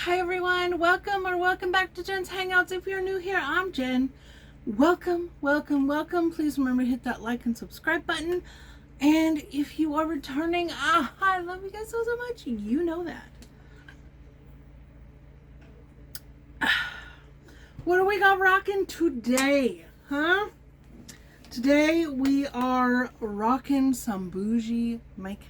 Hi everyone, welcome back to Jen's Hangouts. If you're new here, I'm Jen. Welcome. Please remember to hit that like and subscribe button. And if you are returning, I love you guys so much. You know that. What do we got rocking today? Huh? Today we are rocking some Bougie Makeup.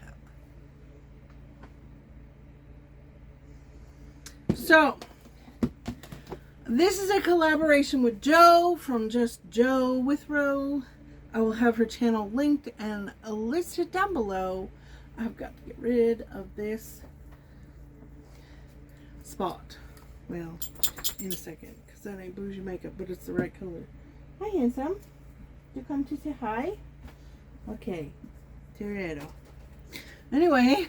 So, this is a collaboration with Jo from Just Jo with Ro. I will have her channel linked and listed down below. I've got to get rid of this spot. Well, in a second, because that ain't Bougie Makeup, but it's the right color. Hi, handsome. You come to say hi? Okay. Teredo. Anyway,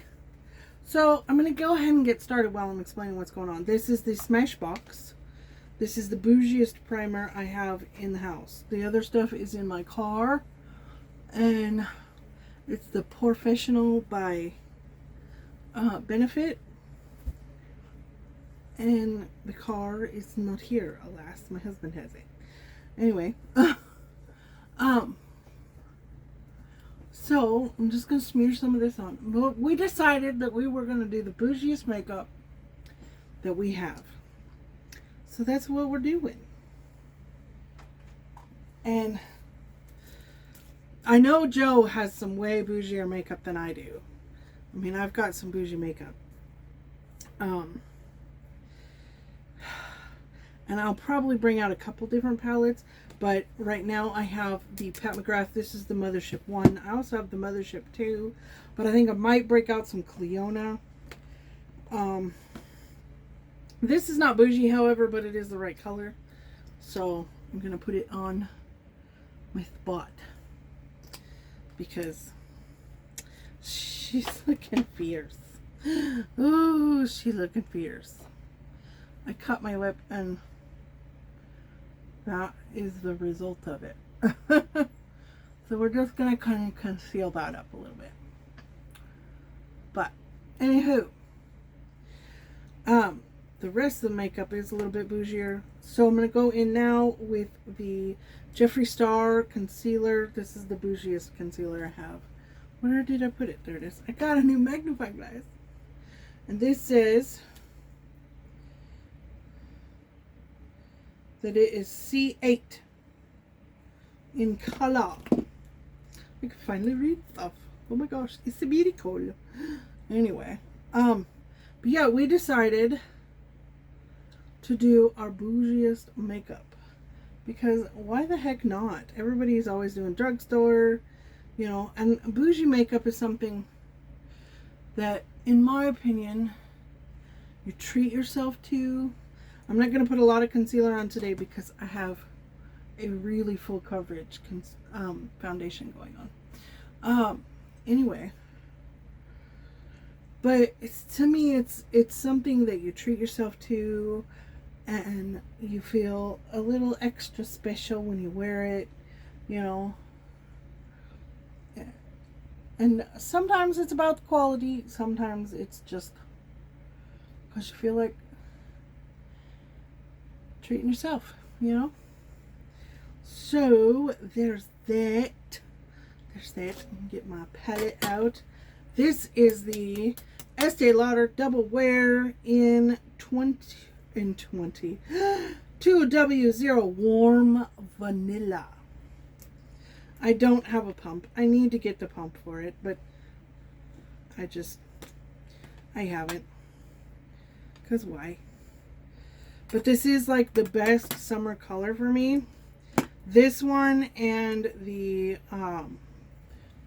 so I'm going to go ahead and get started while I'm explaining what's going on. This is the Smashbox. This is the bougiest primer I have in the house. The other stuff is in my car. And it's the Professional by Benefit. And the car is not here, alas. My husband has it. Anyway. So, I'm just going to smear some of this on. But we decided that we were going to do the bougiest makeup that we have. So that's what we're doing. And I know Jo has some way bougier makeup than I do. I mean, I've got some bougie makeup. And I'll probably bring out a couple different palettes. But right now I have the Pat McGrath. This is the Mothership 1. I also have the Mothership 2. But I think I might break out some Cleona. This is not bougie, however, but it is the right color. So I'm going to put it on with Bot. Because she's looking fierce. Ooh, she's looking fierce. I cut my lip and that is the result of it. So we're just going to kind of conceal that up a little bit. But, anywho. The rest of the makeup is a little bit bougier. So I'm going to go in now with the Jeffree Star concealer. This is the bougiest concealer I have. Where did I put it? There it is. I got a new magnifying glass. And this says that it is C8 in color. I can finally read stuff. Oh my gosh, it's a beauty cool. Anyway, but yeah, we decided to do our bougiest makeup because why the heck not? Everybody's always doing drugstore, you know, and bougie makeup is something that, in my opinion, you treat yourself to. I'm not going to put a lot of concealer on today because I have a really full coverage foundation going on. Anyway, but to me, it's something that you treat yourself to, and you feel a little extra special when you wear it, you know. And sometimes it's about the quality, sometimes it's just because you feel like treating yourself, you know. So there's that. Get my palette out. This is the Estee Lauder Double Wear in 2W0 Warm Vanilla. I don't have a pump. I need to get the pump for it, but I haven't. Because why? But this is like the best summer color for me. This one and the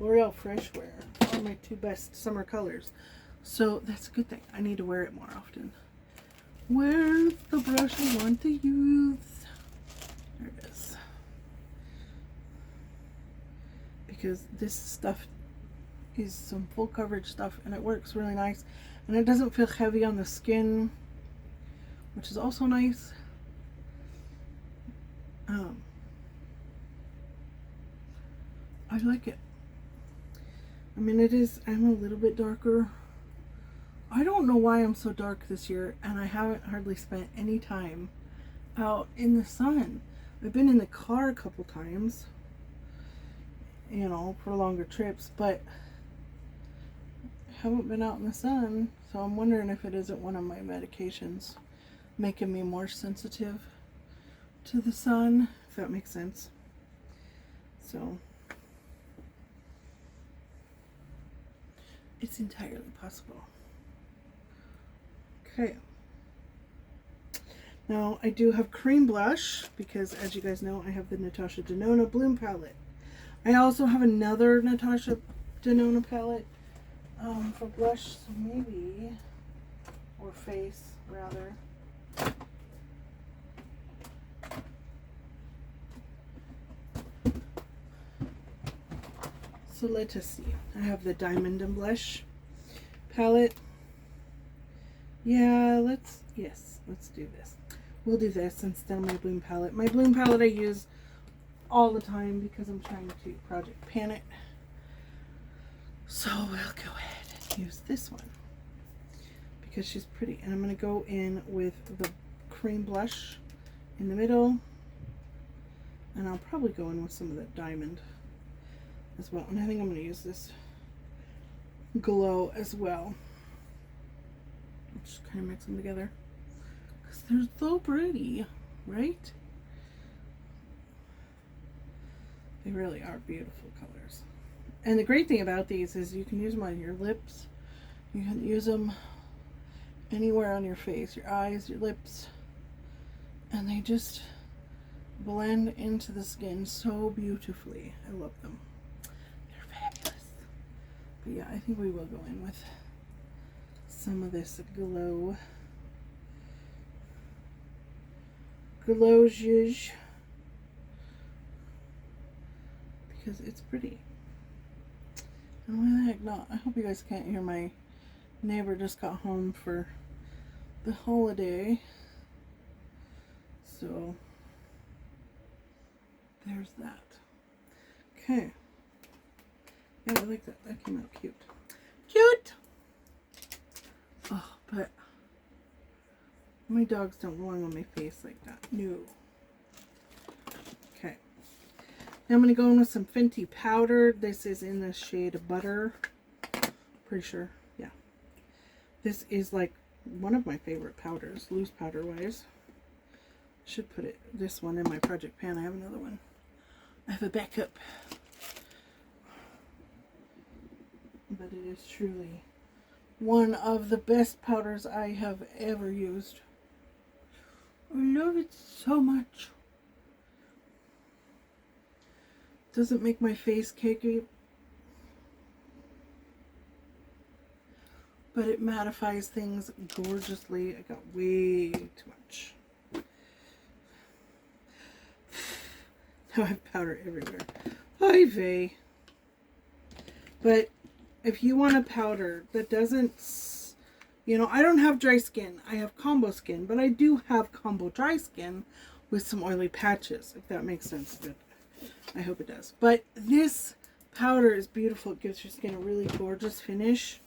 L'Oreal Fresh Wear are my two best summer colors. So that's a good thing. I need to wear it more often. Where's the brush I want to use? There it is. Because this stuff is some full coverage stuff and it works really nice. And it doesn't feel heavy on the skin, which is also nice. I like it. I mean, I'm a little bit darker I don't know why I'm so dark this year, and I haven't hardly spent any time out in the sun. I've been in the car a couple times, you know, for longer trips, but haven't been out in the sun, so I'm wondering if it isn't one of my medications making me more sensitive to the sun, if that makes sense. So it's entirely possible. Okay. Now I do have cream blush because, as you guys know, I have the Natasha Denona Bloom palette. I also have another Natasha Denona palette for blush, so maybe, or face rather. So let us see. I have the Diamond and Blush palette. Yeah, let's do this. We'll do this instead of my Bloom palette. My Bloom palette I use all the time because I'm trying to project pan it. So we'll go ahead and use this one because she's pretty. And I'm going to go in with the cream blush in the middle. And I'll probably go in with some of that diamond as well. And I think I'm going to use this glow as well. Just kind of mix them together because they're so pretty, right? They really are beautiful colors. And the great thing about these is you can use them on your lips. You can use them anywhere on your face, your eyes, your lips. And they just blend into the skin so beautifully. I love them. They're fabulous. But yeah, I think we will go in with some of this glow. Glowage. Because it's pretty. And why the heck not? I hope you guys can't hear my neighbor just got home for the holiday. So there's that. Okay. Yeah, I like that. That came out cute. Cute! Oh, but my dogs don't belong on my face like that. No. Okay. Now I'm going to go in with some Fenty powder. This is in the shade Butter. Pretty sure. Yeah. This is like one of my favorite powders, loose powder wise. Should put this one in my project pan. I have another one. I have a backup. But it is truly one of the best powders I have ever used. I love it so much. Doesn't make my face cakey, but it mattifies things gorgeously. I got way too much. Now I have powder everywhere. Hi, Vay. But if you want a powder that doesn't, you know, I don't have dry skin. I have combo skin, but I do have combo dry skin with some oily patches, if that makes sense. But I hope it does. But this powder is beautiful. It gives your skin a really gorgeous finish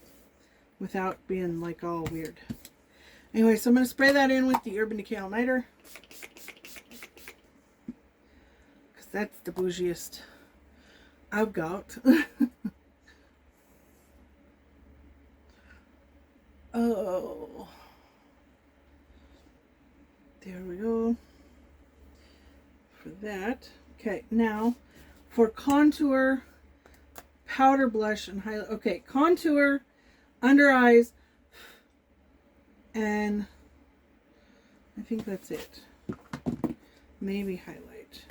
without being like all weird. Anyway, so I'm going to spray that in with the Urban Decay All Nighter. Because that's the bougiest I've got. Oh. There we go. For that. Okay, now for contour, powder blush, and highlight. Okay, contour, under eyes, and I think that's it. Maybe highlight.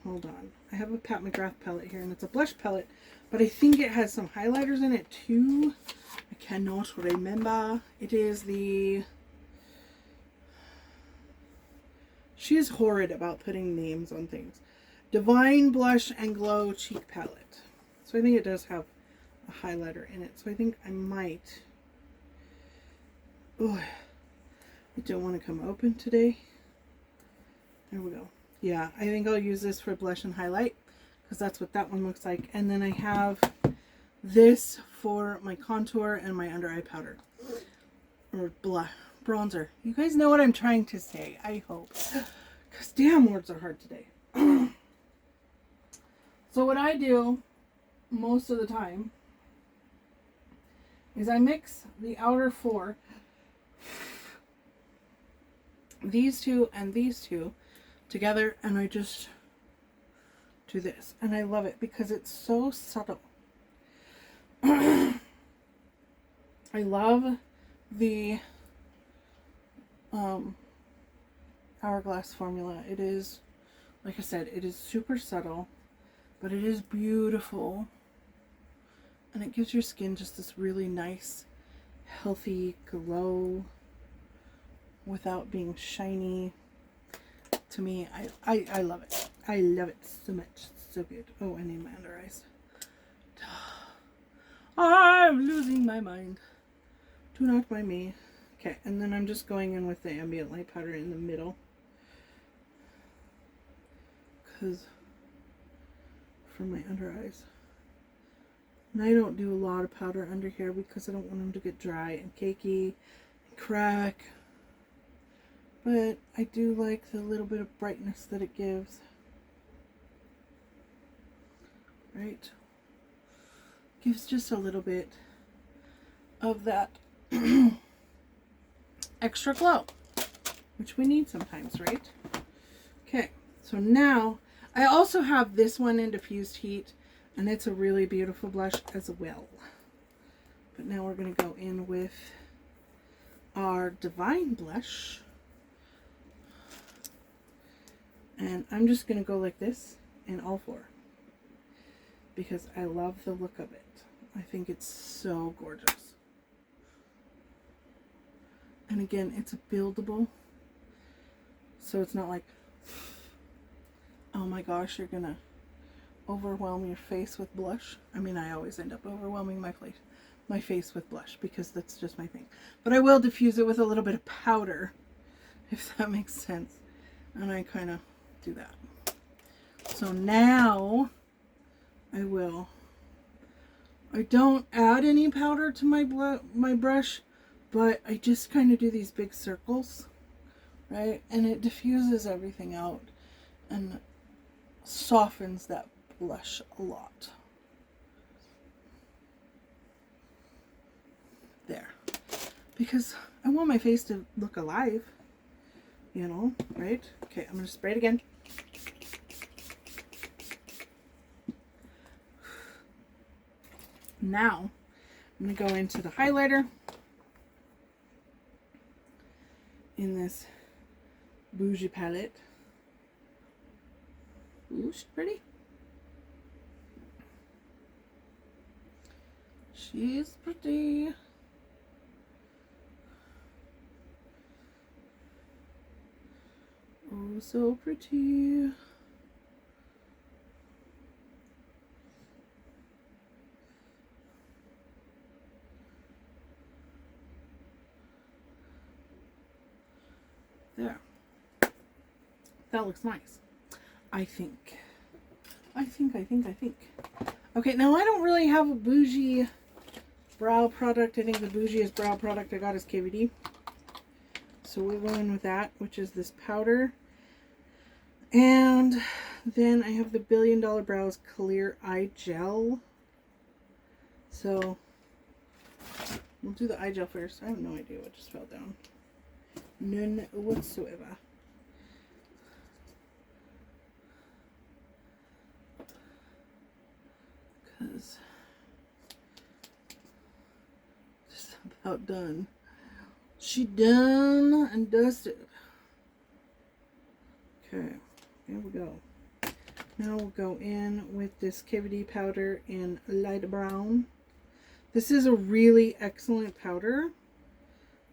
Hold on. I have a Pat McGrath palette here, and it's a blush palette, but I think it has some highlighters in it too. I cannot remember. It is the... She is horrid about putting names on things. Divine Blush and Glow Cheek Palette. So I think it does have a highlighter in it. So I think I might... Oh, I don't want to come open today. There we go. Yeah, I think I'll use this for blush and highlight because that's what that one looks like. And then I have this for my contour and my under eye powder. Or bronzer. You guys know what I'm trying to say, I hope. Because damn, words are hard today. So what I do most of the time is I mix the outer four, these two and these two together, and I just do this. And I love it because it's so subtle. I love the Hourglass formula. It is, like I said, it is super subtle, but it is beautiful, and it gives your skin just this really nice, healthy glow without being shiny. To me, I love it. I love it so much. It's so good. Oh, I need my under eyes. I'm losing my mind. Do not mind me. Okay, and then I'm just going in with the ambient light powder in the middle. Because for my under eyes. And I don't do a lot of powder under here because I don't want them to get dry and cakey and crack. But I do like the little bit of brightness that it gives. Right? Gives just a little bit of that extra glow, which we need sometimes, right? Okay, so now I also have this one in diffused heat, and it's a really beautiful blush as well. But now we're going to go in with our Divine blush, and I'm just going to go like this in all four because I love the look of it. I think it's so gorgeous. And again, it's a buildable, so it's not like, oh my gosh, you're gonna overwhelm your face with blush. I mean, I always end up overwhelming my face with blush because that's just my thing. But I will diffuse it with a little bit of powder, if that makes sense. And I kind of do that. So now I don't add any powder to my brush, but I just kind of do these big circles, right? And it diffuses everything out and softens that blush a lot. There. Because I want my face to look alive, you know, right? Okay, I'm going to spray it again. Now, I'm going to go into the highlighter in this Bougie palette. Ooh, she's pretty. She's pretty. Oh, so pretty. There. That looks nice. I think. Okay, now I don't really have a Bougie brow product. I think the Bougieest brow product I got is KVD. So we'll go in with that, which is this powder. And then I have the Billion Dollar Brows Clear Eye Gel. So we'll do the eye gel first. I have no idea what just fell down. None whatsoever. Because it's about done. She done and dusted. Okay, here we go. Now we'll go in with this KVD powder in light brown. This is a really excellent powder.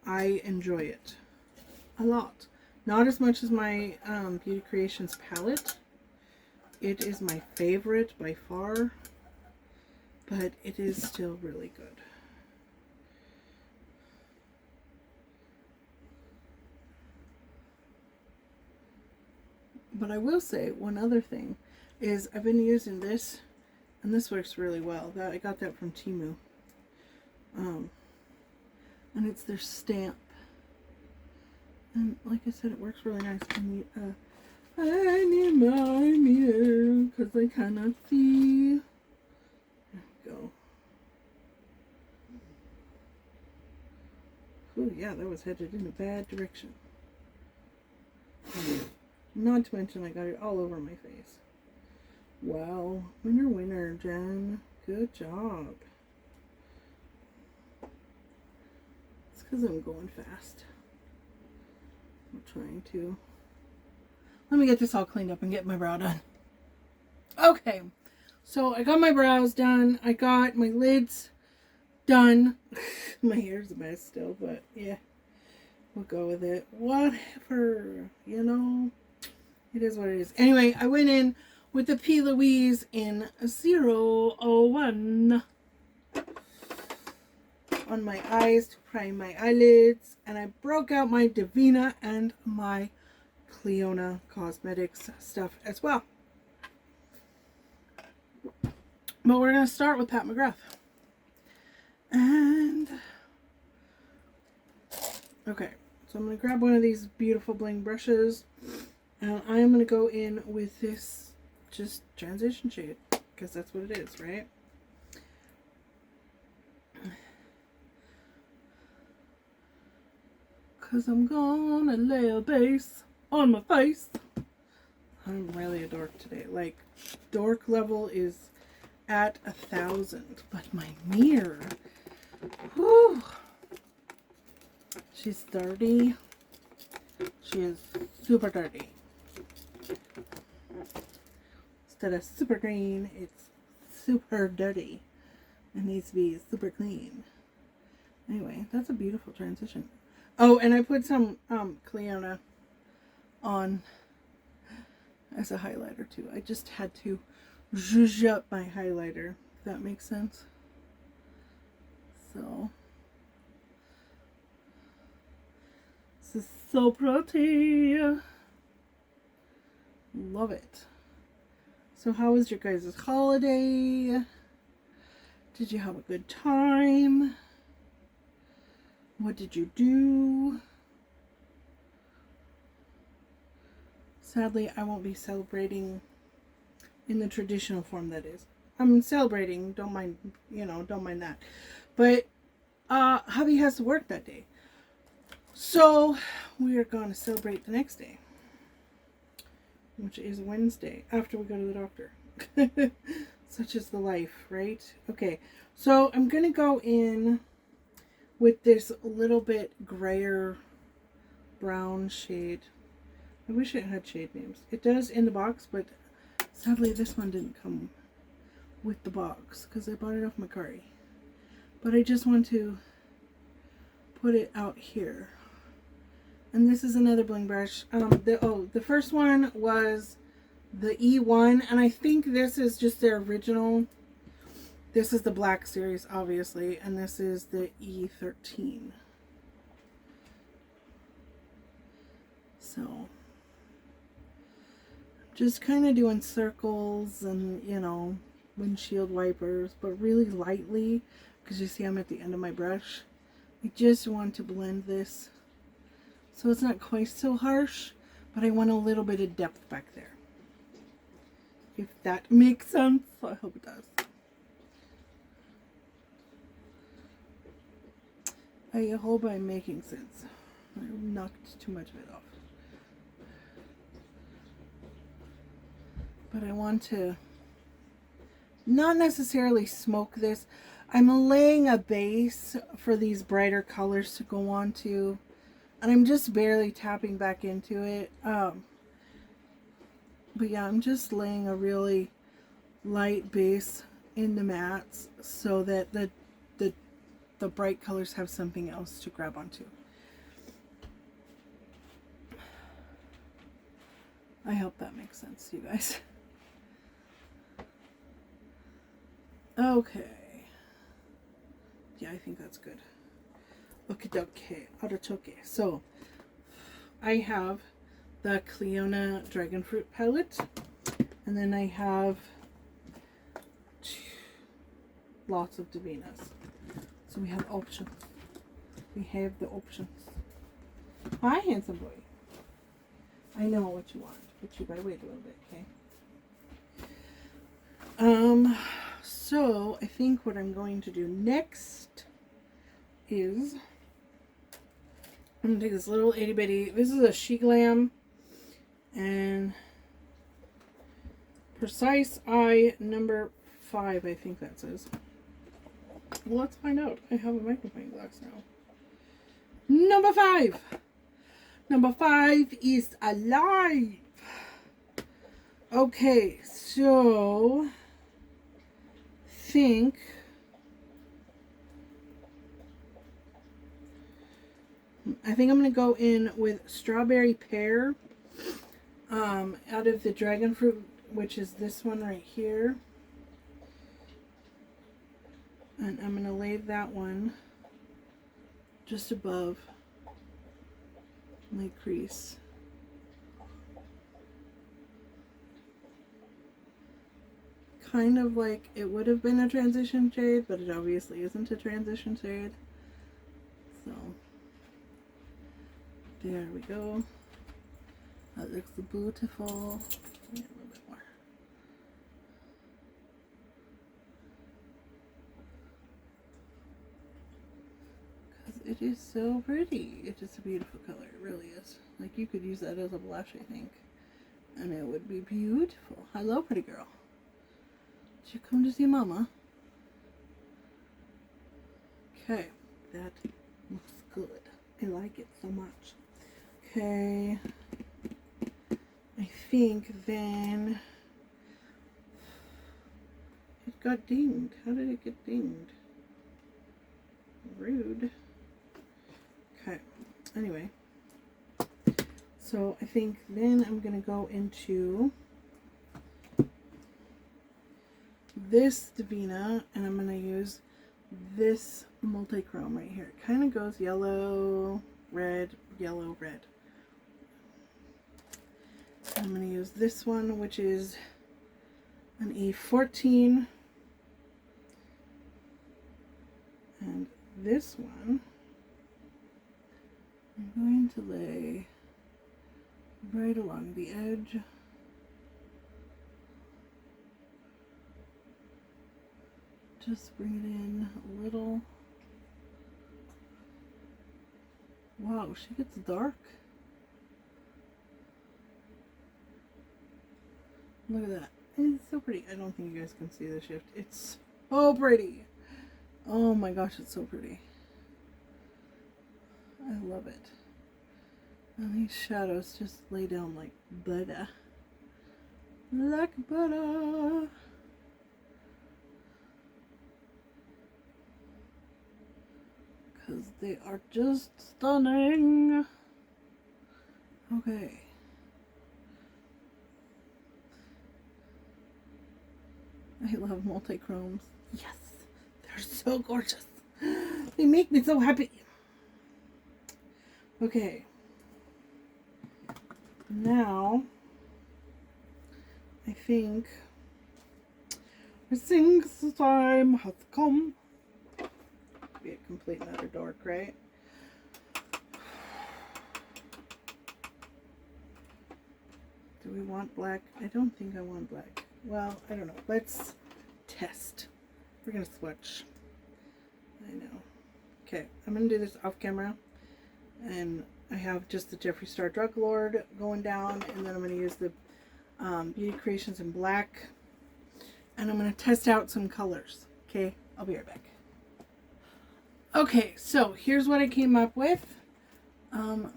I enjoy it a lot. Not as much as my Beauty Creations palette. It is my favorite by far, but it is still really good. But I will say one other thing is I've been using this, and this works really well. I got that from Temu. And it's their stamp. And like I said, it works really nice. I need my mirror because I cannot see. There we go. Oh yeah, that was headed in a bad direction. Not to mention I got it all over my face. Wow. Winner, winner, Jen. Good job. It's because I'm going fast. I'm trying to. Let me get this all cleaned up and get my brow done. Okay. So I got my brows done. I got my lids done. My hair's a mess still, but yeah. We'll go with it. Whatever. You know. It is what it is. Anyway, I went in with the P. Louise in 001 on my eyes to prime my eyelids. And I broke out my Divina and my Clionadh Cosmetics stuff as well. But we're going to start with Pat McGrath. And okay, so I'm going to grab one of these beautiful bling brushes. And I'm going to go in with this just transition shade. Because that's what it is, right? Because I'm going to lay a base on my face. I'm really a dork today. Like, dork level is at 1,000. But my mirror, whew, she's dirty. She is super dirty. Instead of super green, it's super dirty. It needs to be super clean. Anyway, that's a beautiful transition. Oh, and I put some Clionadh on as a highlighter too. I just had to zhuzh up my highlighter, if that makes sense. So, this is so pretty. Love it. So how was your guys' holiday? Did you have a good time? What did you do? Sadly, I won't be celebrating in the traditional form, that is. I'm celebrating, don't mind, don't mind that. But hubby has to work that day. So we are going to celebrate the next day, which is Wednesday, after we go to the doctor. Such is the life, right? Okay, so I'm going to go in with this little bit grayer brown shade. I wish it had shade names. It does in the box, but sadly this one didn't come with the box because I bought it off Macari. But I just want to put it out here. And this is another bling brush. The first one was the E1, and I think this is just their original. This is the black series, obviously, and this is the E13. So, just kind of doing circles and, windshield wipers, but really lightly, because you see I'm at the end of my brush. I just want to blend this so it's not quite so harsh, but I want a little bit of depth back there. If that makes sense. I hope it does. I hope I'm making sense. I knocked too much of it off. But I want to not necessarily smoke this. I'm laying a base for these brighter colors to go on to. And I'm just barely tapping back into it. But yeah, I'm just laying a really light base in the mattes so that the bright colors have something else to grab onto. I hope that makes sense to you guys. Okay. Yeah, I think that's good. Okay, artichoke. So, I have the Clionadh Dragon Fruit palette, and then I have lots of Divinas. So we have options. We have the options. Hi, handsome boy. I know what you want, but you gotta wait a little bit, okay? So I think what I'm going to do next is I'm gonna take this little itty bitty. This is a She Glam and Precise Eye number 5. I think that says. Well, let's find out. I have a magnifying glass now. Number 5. Number 5 is alive. Okay, so I think I'm gonna go in with Strawberry Pear out of the Dragon Fruit, which is this one right here. And I'm gonna lay that one just above my crease. Kind of like it would have been a transition shade, but it obviously isn't a transition shade. So there we go. That looks beautiful. Yeah, a little bit more. Because it is so pretty. It is a beautiful color. It really is. Like, you could use that as a blush, I think. And it would be beautiful. Hello, pretty girl. Did you come to see Mama? Okay. That looks good. I like it so much. Okay. I think then it got dinged. How did it get dinged? Rude. Okay. Anyway. So I think then I'm going to go into this Divina and I'm going to use this multi-chrome right here. It kind of goes yellow, red, yellow, red. I'm going to use this one, which is an E14. And this one, I'm going to lay right along the edge. Just bring it in a little. Wow, she gets dark. Look at that. It's so pretty. I don't think you guys can see the shift. It's so pretty. Oh my gosh, it's so pretty. I love it. And these shadows just lay down like butter. Like butter. Because they are just stunning. Okay. I love multi-chromes. Yes, they're so gorgeous. They make me so happy. Okay. Now, I think time has come. Be a complete and utter dork, right? Do we want black? I don't think I want black. Well, I don't know. Let's test. We're going to switch. I know. Okay, I'm going to do this off camera. And I have just the Jeffree Star Drug Lord going down. And then I'm going to use the Beauty Creations in black. And I'm going to test out some colors. Okay, I'll be right back. Okay, so here's what I came up with.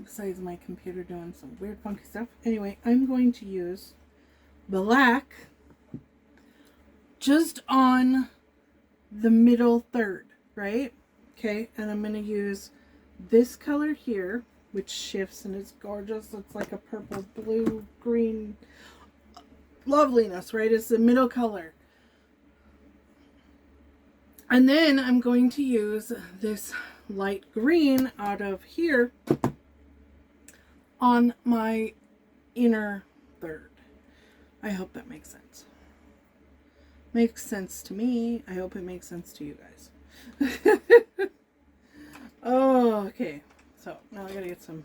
Besides my computer doing some weird funky stuff. Anyway, I'm going to use black just on the middle third, right? Okay, and I'm going to use this color here, which shifts and it's gorgeous. It's like a purple, blue, green loveliness, right? It's the middle color. And then I'm going to use this light green out of here on my inner third. I hope that makes sense. Makes sense to me. I hope it makes sense to you guys. Oh, okay. So now I gotta get some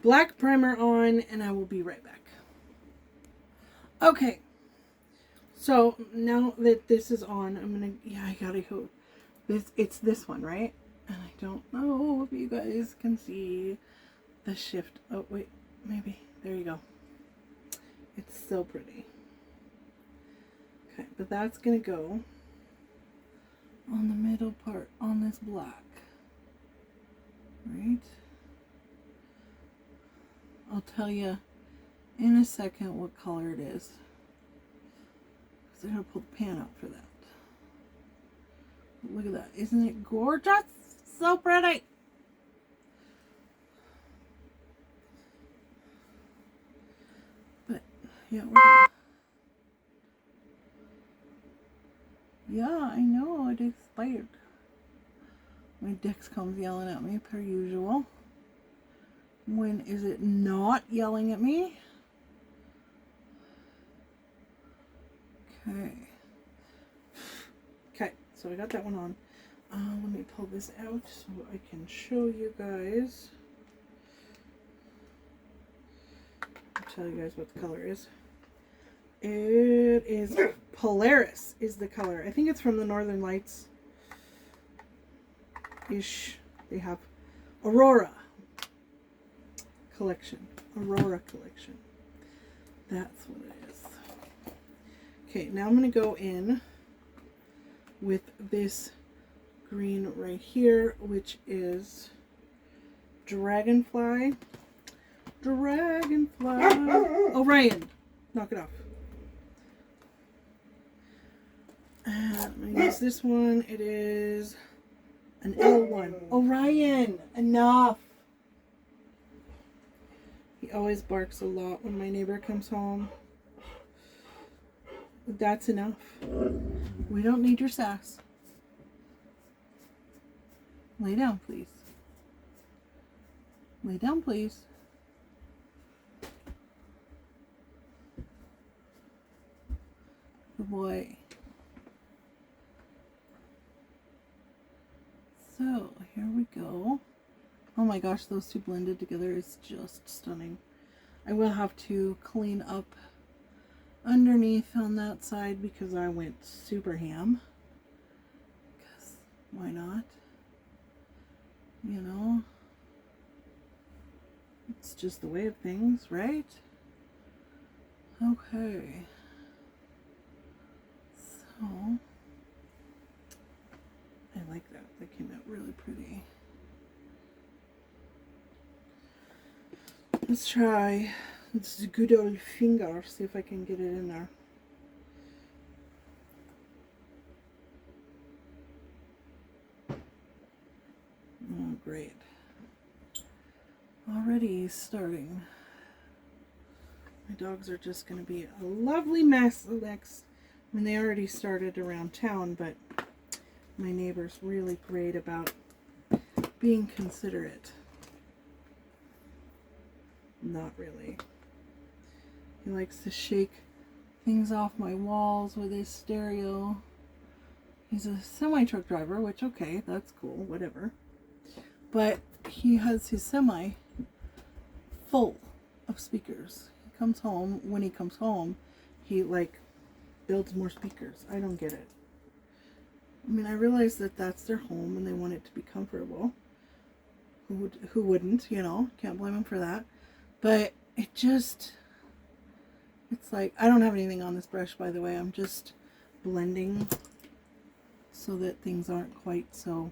black primer on and I will be right back. Okay. So now that this is on, I'm gonna, yeah, I gotta go. It's this one, right? And I don't know if you guys can see the shift. Oh, wait, maybe. There you go. It's so pretty. Okay, but that's gonna go on the middle part on this black. Right? I'll tell you in a second what color it is. Because I gotta pull the pan out for that. Look at that. Isn't it gorgeous? So pretty. But yeah, we're gonna... Yeah, I know it expired. My Dexcom's yelling at me per usual. When is it not yelling at me? Okay. Okay, so I got that one on. Let me pull this out so I can show you guys. I'll tell you guys what the color is. It is Polaris is the color. I think it's from the Northern Lights ish. They have Aurora collection. Aurora collection. That's what it is. Okay, now I'm going to go in with this green right here, which is Dragonfly. Orion. Knock it off. And I'm going to use this one. It is an L1. Orion. Enough. He always barks a lot when my neighbor comes home. That's enough. We don't need your sass. Lay down, please. Lay down, please. Good boy. So, here we go. Oh my gosh, those two blended together is just stunning. I will have to clean up underneath on that side because I went super ham. Because why not? You know? It's just the way of things, right? Okay. So, I like that. That came out really pretty. Let's try this good old finger, see if I can get it in there. Oh, great. Already starting. My dogs are just going to be a lovely mess next. I mean, they already started around town, but my neighbor's really great about being considerate. Not really. He likes to shake things off my walls with his stereo. He's a semi-truck driver, which, okay, that's cool, whatever. But he has his semi full of speakers. He comes home, when he comes home, he, like, builds more speakers. I don't get it. I mean, I realize that that's their home and they want it to be comfortable. Who wouldn't, you know? Can't blame them for that. But it just, it's like, I don't have anything on this brush, by the way. I'm just blending so that things aren't quite so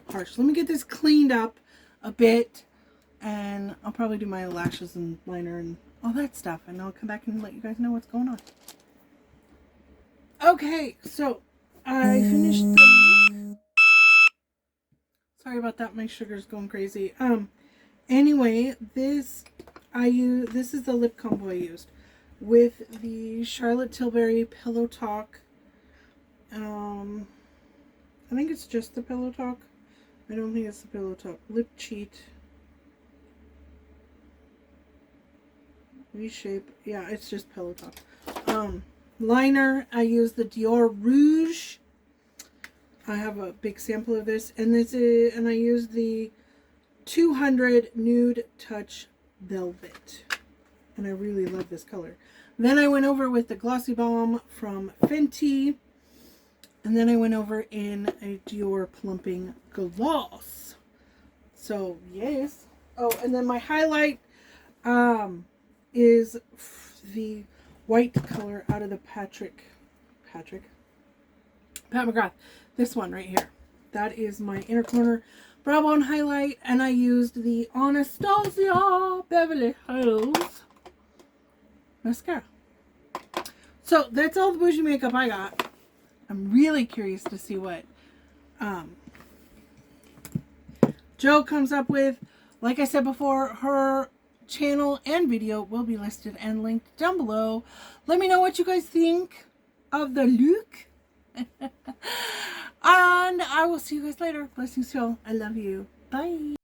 harsh. Let me get this cleaned up a bit, and I'll probably do my lashes and liner and all that stuff, and I'll come back and let you guys know what's going on. Okay, so I finished the look. Sorry about that, my sugar's going crazy. Anyway, this is the lip combo I used with the Charlotte Tilbury Pillow Talk. I think it's just the Pillow Talk. I don't think it's the Pillow Talk. Lip Cheat. Reshape. Yeah, it's just Pillow Talk. Liner, I used the Dior Rouge I have a big sample of this, and I used the 200 Nude Touch Velvet, and I really love this color. Then I went over with the Glossy Balm from Fenty, and then I went over in a Dior Plumping Gloss. So yes. Oh, and then my highlight is the white color out of the Pat McGrath. This one right here. That is my inner corner brow bone highlight, and I used the Anastasia Beverly Hills mascara. So that's all the bougie makeup I got. I'm really curious to see what Jo comes up with. Like I said before, her channel and video will be listed and linked down below. Let me know what you guys think of the look. And I will see you guys later. Blessings to all. I love you. Bye.